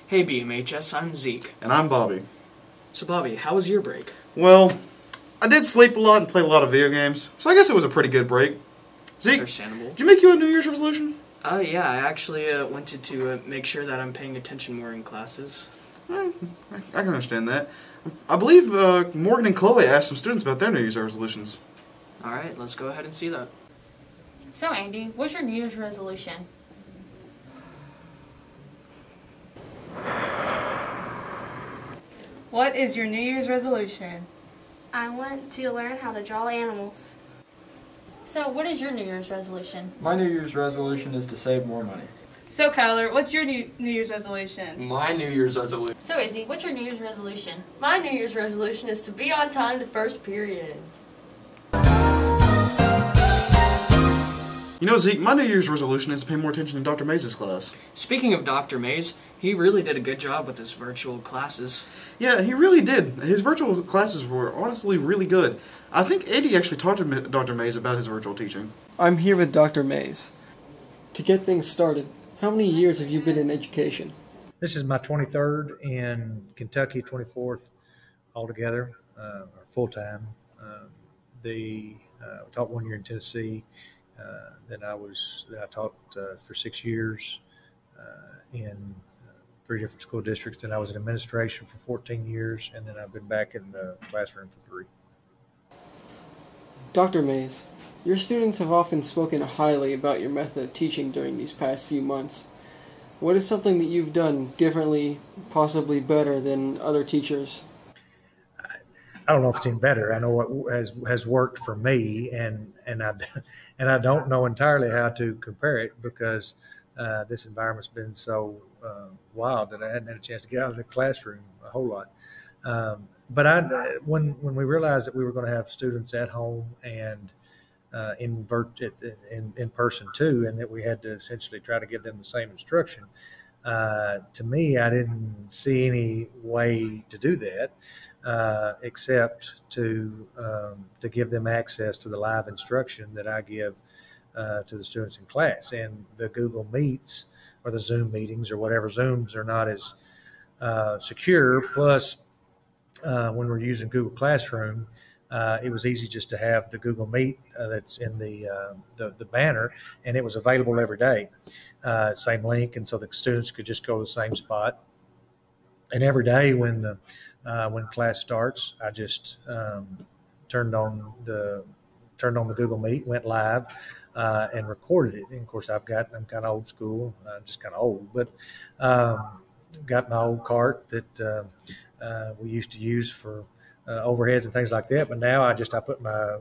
Hey BMHS, I'm Zeke. And I'm Bobby. So Bobby, how was your break? Well, I did sleep a lot and play a lot of video games, so I guess it was a pretty good break. Zeke, Understandable. did you make you a New Year's resolution? Yeah, I actually wanted to make sure that I'm paying attention more in classes. I can understand that. I believe Morgan and Chloe asked some students about their New Year's resolutions. Alright, let's go ahead and see that. So Andy, what's your New Year's resolution? What is your New Year's resolution? I want to learn how to draw animals. So what is your New Year's resolution? My New Year's resolution is to save more money. So Kyler, what's your New Year's resolution? My New Year's resolution. So Izzy, what's your New Year's resolution? My New Year's resolution is to be on time to first period. You know, Zeke, my New Year's resolution is to pay more attention in Dr. Mays' class. Speaking of Dr. Mays, he really did a good job with his virtual classes. Yeah, he really did. His virtual classes were honestly really good. I think Andy actually talked to Dr. Mays about his virtual teaching. I'm here with Dr. Mays. To get things started, how many years have you been in education? This is my 23rd in Kentucky, 24th altogether, or full-time. I taught 1 year in Tennessee. Then I taught for 6 years in 3 different school districts. Then I was in administration for 14 years, and then I've been back in the classroom for 3. Dr. Mays, your students have often spoken highly about your method of teaching during these past few months. What is something that you've done differently, possibly better than other teachers? I don't know if it's any better. I know what has worked for me, and I don't know entirely how to compare it because this environment's been so wild that I hadn't had a chance to get out of the classroom a whole lot. But when we realized that we were going to have students at home and in person too, and that we had to essentially try to give them the same instruction, to me, I didn't see any way to do that. Except to give them access to the live instruction that I give to the students in class. And the Google Meets or the Zoom meetings or whatever, Zooms are not as secure. Plus, when we're using Google Classroom, it was easy just to have the Google Meet that's in the banner, and it was available every day, same link, and so the students could just go to the same spot. And every day when class starts, I just turned on the Google Meet, went live, and recorded it. And of course, I'm kind of old school, just kind of old, but got my old cart that we used to use for overheads and things like that. But now I put my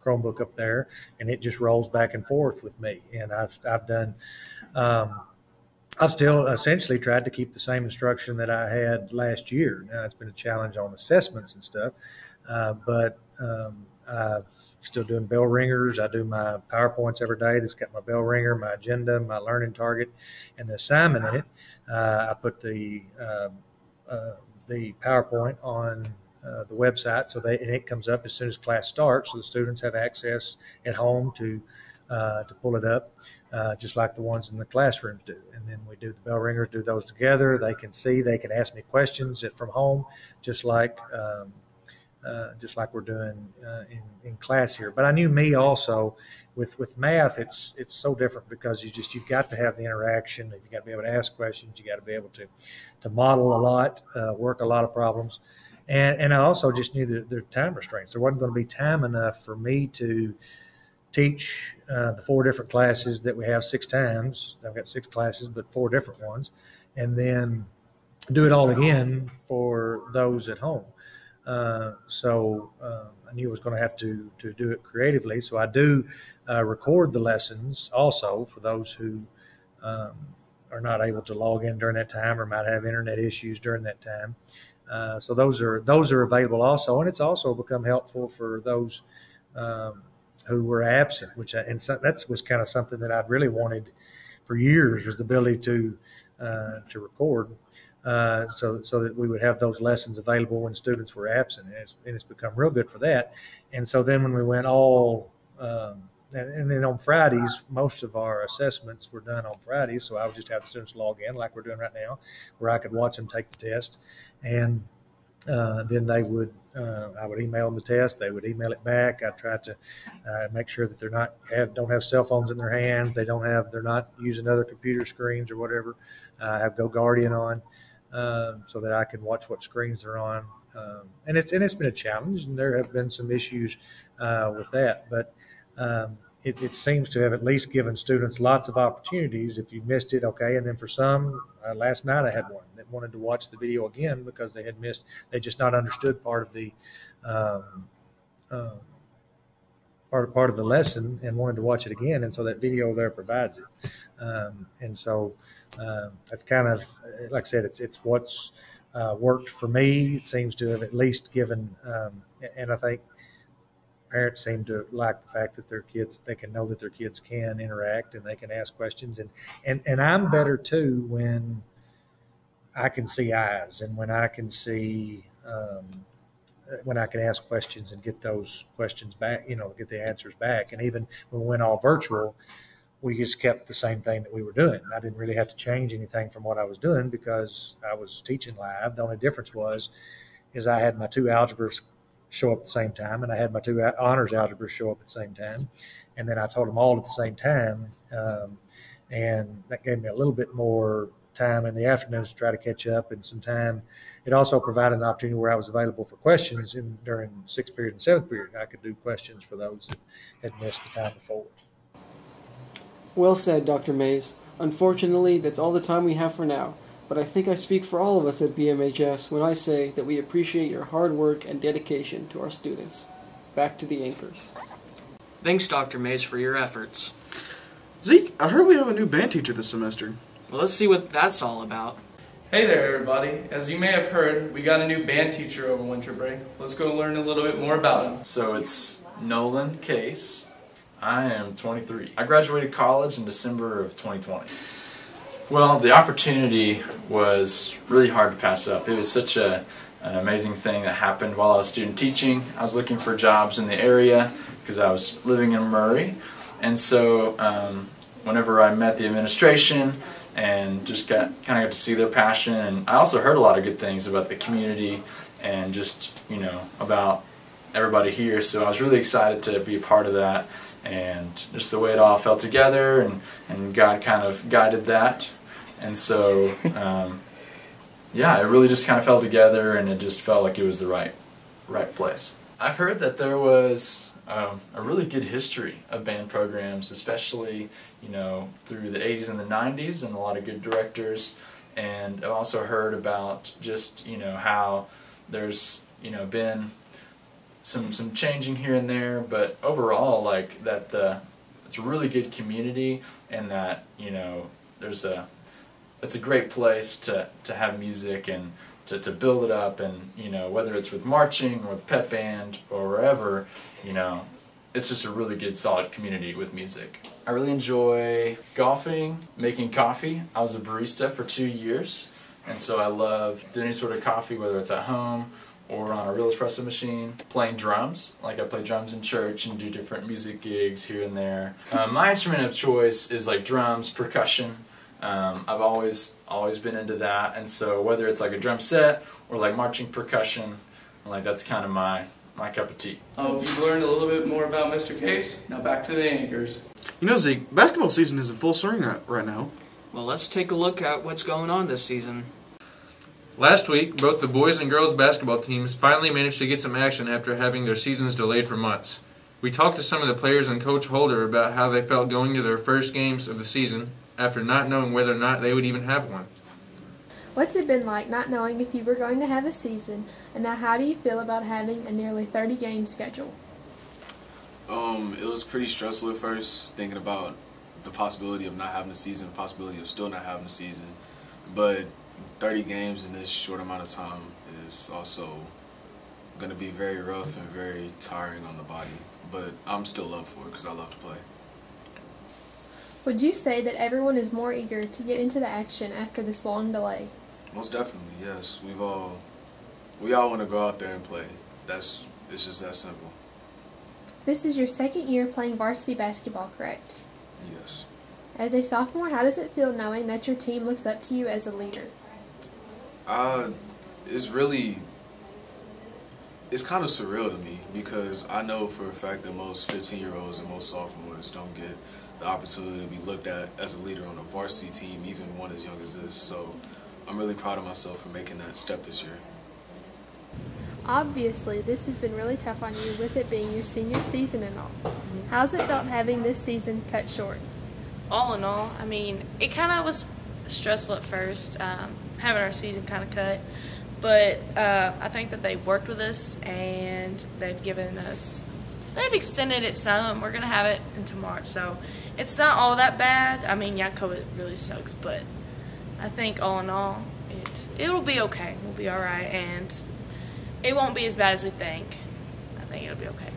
Chromebook up there, and it just rolls back and forth with me. And I've done. I've still essentially tried to keep the same instruction that I had last year. Now, it's been a challenge on assessments and stuff, but I'm still doing bell ringers. I do my PowerPoints every day. That's got my bell ringer, my agenda, my learning target, and the assignment in it. I put the PowerPoint on the website and it comes up as soon as class starts, so the students have access at home to pull it up, just like the ones in the classrooms do. And then we do the bell ringers, do those together. They can see, they can ask me questions from home, just like we're doing in class here. But I knew me also with math, it's so different because you've got to have the interaction. You've got to be able to ask questions. You got to be able to model a lot, work a lot of problems. And I also just knew that there are time restraints. There wasn't going to be time enough for me to teach the 4 different classes that we have 6 times. I've got 6 classes, but 4 different ones, and then do it all again for those at home. So I knew I was going to have to do it creatively. So I do record the lessons also for those who are not able to log in during that time or might have internet issues during that time. So those are available also, and it's also become helpful for those who were absent, that was kind of something that I'd really wanted for years, was the ability to record, so that we would have those lessons available when students were absent, and it's become real good for that. And so then when we went all and then on Fridays, most of our assessments were done on Fridays, so I would just have the students log in like we're doing right now, where I could watch them take the test, and then they would, I would email them the test. They would email it back. I tried to make sure that don't have cell phones in their hands. They're not using other computer screens or whatever. I have Go Guardian on, so that I can watch what screens they're on. And it's been a challenge, and there have been some issues with that. But it seems to have at least given students lots of opportunities. If you missed it, okay. And then for some, last night I had one that wanted to watch the video again because they just not understood part of the part of the lesson and wanted to watch it again. And so that video there provides it. And so that's kind of, like I said, it's what's worked for me. It seems to have at least given, and I think parents seem to like the fact that they can know that their kids can interact and they can ask questions. And I'm better too when I can see eyes and when I can see, when I can ask questions and get those questions back, get the answers back. And even when we went all virtual, we just kept the same thing that we were doing. I didn't really have to change anything from what I was doing because I was teaching live. The only difference is I had my two algebras show up at the same time, and I had my two honors algebras show up at the same time. And then I taught them all at the same time. And that gave me a little bit more time in the afternoons to try to catch up, and some time. It also provided an opportunity where I was available for questions during 6th period and 7th period. I could do questions for those that had missed the time before. Well said, Dr. Mays. Unfortunately, that's all the time we have for now, but I think I speak for all of us at BMHS when I say that we appreciate your hard work and dedication to our students. Back to the anchors. Thanks, Dr. Mays, for your efforts. Zeke, I heard we have a new band teacher this semester. Well, let's see what that's all about. Hey there, everybody. As you may have heard, we got a new band teacher over winter break. Let's go learn a little bit more about him. So it's Nolan Case. I am 23. I graduated college in December of 2020. Well, the opportunity was really hard to pass up. It was such an amazing thing that happened while I was student teaching. I was looking for jobs in the area because I was living in Murray. And so whenever I met the administration and just kind of got to see their passion, and I also heard a lot of good things about the community and just, about everybody here. So I was really excited to be a part of that, and just the way it all fell together, and God kind of guided that. And so, yeah, it really just kind of fell together, and it just felt like it was the right place. I've heard that there was a really good history of band programs, especially, through the 80s and the 90s, and a lot of good directors. And I've also heard about just, how there's, been some changing here and there, but overall, like, that it's a really good community, and that, it's a great place to have music and to build it up, and whether it's with marching or with pep band or wherever, it's just a really good solid community with music. I really enjoy golfing, making coffee. I was a barista for 2 years, and so I love doing any sort of coffee, whether it's at home or on a real espresso machine. Playing drums, like I play drums in church and do different music gigs here and there. My instrument of choice is like drums, percussion. I've always been into that, and so whether it's like a drum set or like marching percussion, like that's kind of my cup of tea. You've learned a little bit more about Mr. Case. Now back to the anchors. Zeke, basketball season is in full swing right now. Well, let's take a look at what's going on this season. Last week, both the boys and girls basketball teams finally managed to get some action after having their seasons delayed for months. We talked to some of the players and Coach Holder about how they felt going to their first games of the season after not knowing whether or not they would even have one. What's it been like not knowing if you were going to have a season, and now how do you feel about having a nearly 30-game schedule? It was pretty stressful at first, thinking about the possibility of not having a season, the possibility of still not having a season. But 30 games in this short amount of time is also going to be very rough and very tiring on the body. But I'm still up for it because I love to play. Would you say that everyone is more eager to get into the action after this long delay? Most definitely, yes. We all want to go out there and play. It's just that simple. This is your second year playing varsity basketball, correct? Yes. As a sophomore, how does it feel knowing that your team looks up to you as a leader? It's kind of surreal to me because I know for a fact that most 15-year-olds and most sophomores don't get the opportunity to be looked at as a leader on a varsity team, even one as young as this. So I'm really proud of myself for making that step this year. Obviously, this has been really tough on you with it being your senior season and all. How's it felt having this season cut short? All in all, I mean, it kind of was stressful at first, having our season kind of cut. But I think that they've worked with us and they've extended it some. We're going to have it into March, so it's not all that bad. I mean, yeah, COVID really sucks, but I think all in all, it'll be okay. We'll be all right, and it won't be as bad as we think. I think it'll be okay.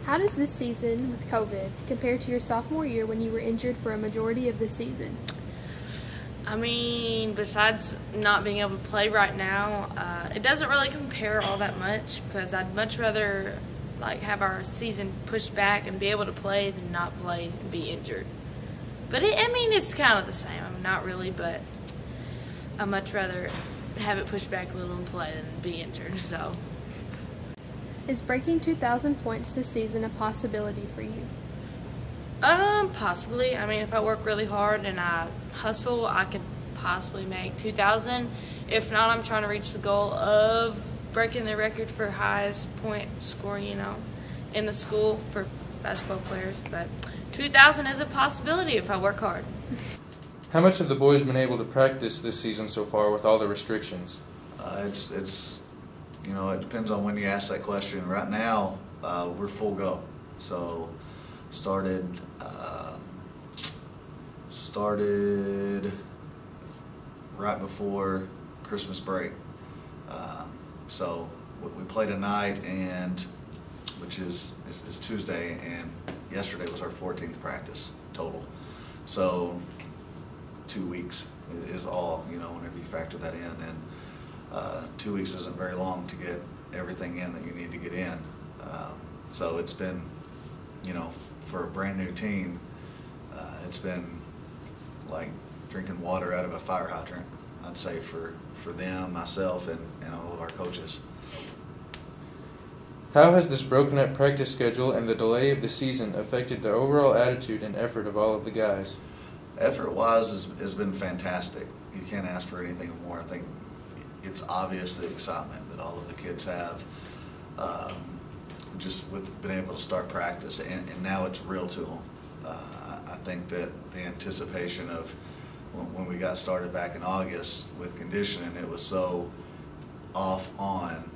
How does this season with COVID compare to your sophomore year when you were injured for a majority of the season? I mean, besides not being able to play right now, it doesn't really compare all that much because I'd much rather have our season pushed back and be able to play than not play and be injured. But it's kind of the same. I mean, not really, but I'd much rather have it pushed back a little and play than be injured. So, is breaking 2,000 points this season a possibility for you? Possibly. I mean, if I work really hard and I hustle, I could possibly make 2,000. If not, I'm trying to reach the goal of breaking the record for highest point score, in the school for basketball players. But 2,000 is a possibility if I work hard. How much have the boys been able to practice this season so far with all the restrictions? It depends on when you ask that question. Right now, we're full go. So started right before Christmas break. So we played tonight, which is Tuesday, and yesterday was our 14th practice total. So 2 weeks is all, whenever you factor that in, and 2 weeks isn't very long to get everything in that you need to get in. So it's been, for a brand new team, it's been like drinking water out of a fire hydrant, I'd say, for them, myself, and all of our coaches. How has this broken up practice schedule and the delay of the season affected the overall attitude and effort of all of the guys? Effort-wise has been fantastic. You can't ask for anything more. I think it's obvious the excitement that all of the kids have, just with being able to start practice, and now it's real to them. I think that the anticipation of when we got started back in August with conditioning, it was so off on,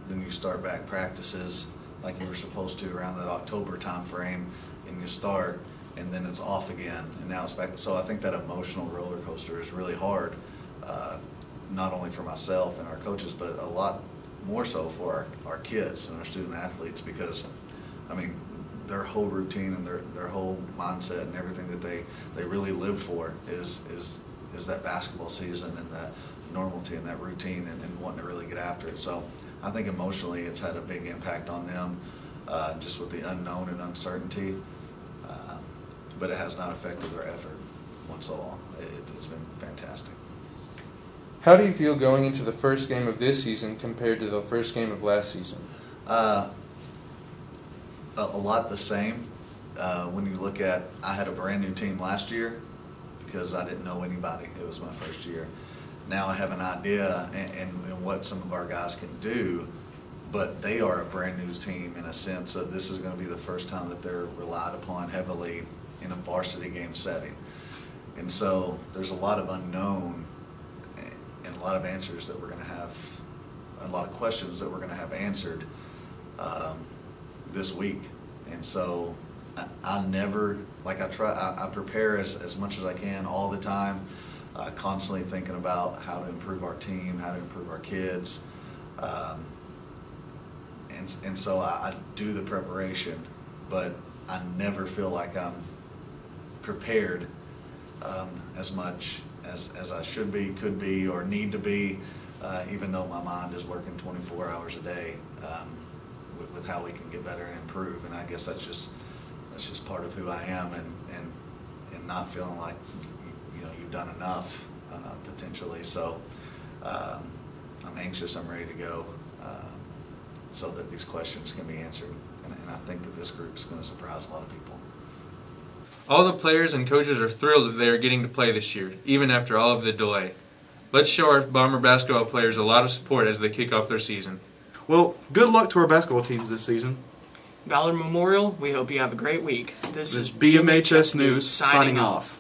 then you start back practices like you were supposed to around that October time frame, and you start, and then it's off again, and now it's back. So I think that emotional roller coaster is really hard, not only for myself and our coaches, but a lot more so for our kids and our student athletes, because their whole routine and their whole mindset and everything that they really live for is that basketball season and that normalcy and that routine and wanting to really get after it. So I think emotionally it's had a big impact on them, just with the unknown and uncertainty, but it has not affected their effort once so long. It's been fantastic. How do you feel going into the first game of this season compared to the first game of last season? A lot the same. When you look at, I had a brand new team last year because I didn't know anybody. It was my first year. Now I have an idea and what some of our guys can do, but they are a brand new team in a sense of this is going to be the first time that they're relied upon heavily in a varsity game setting. And so there's a lot of unknown and a lot of answers that we're going to have, a lot of questions that we're going to have answered this week. And so I never, I prepare as much as I can all the time, constantly thinking about how to improve our team, how to improve our kids. And so I do the preparation, but I never feel like I'm prepared as much as I should be, could be, or need to be, even though my mind is working 24 hours a day. with how we can get better and improve. And I guess that's just part of who I am, and not feeling like you've done enough potentially. So I'm anxious. I'm ready to go so that these questions can be answered. And I think that this group is going to surprise a lot of people. All the players and coaches are thrilled that they are getting to play this year, even after all of the delay. Let's show our Bomber basketball players a lot of support as they kick off their season. Well, good luck to our basketball teams this season. Ballard Memorial, we hope you have a great week. This is BMHS News signing off.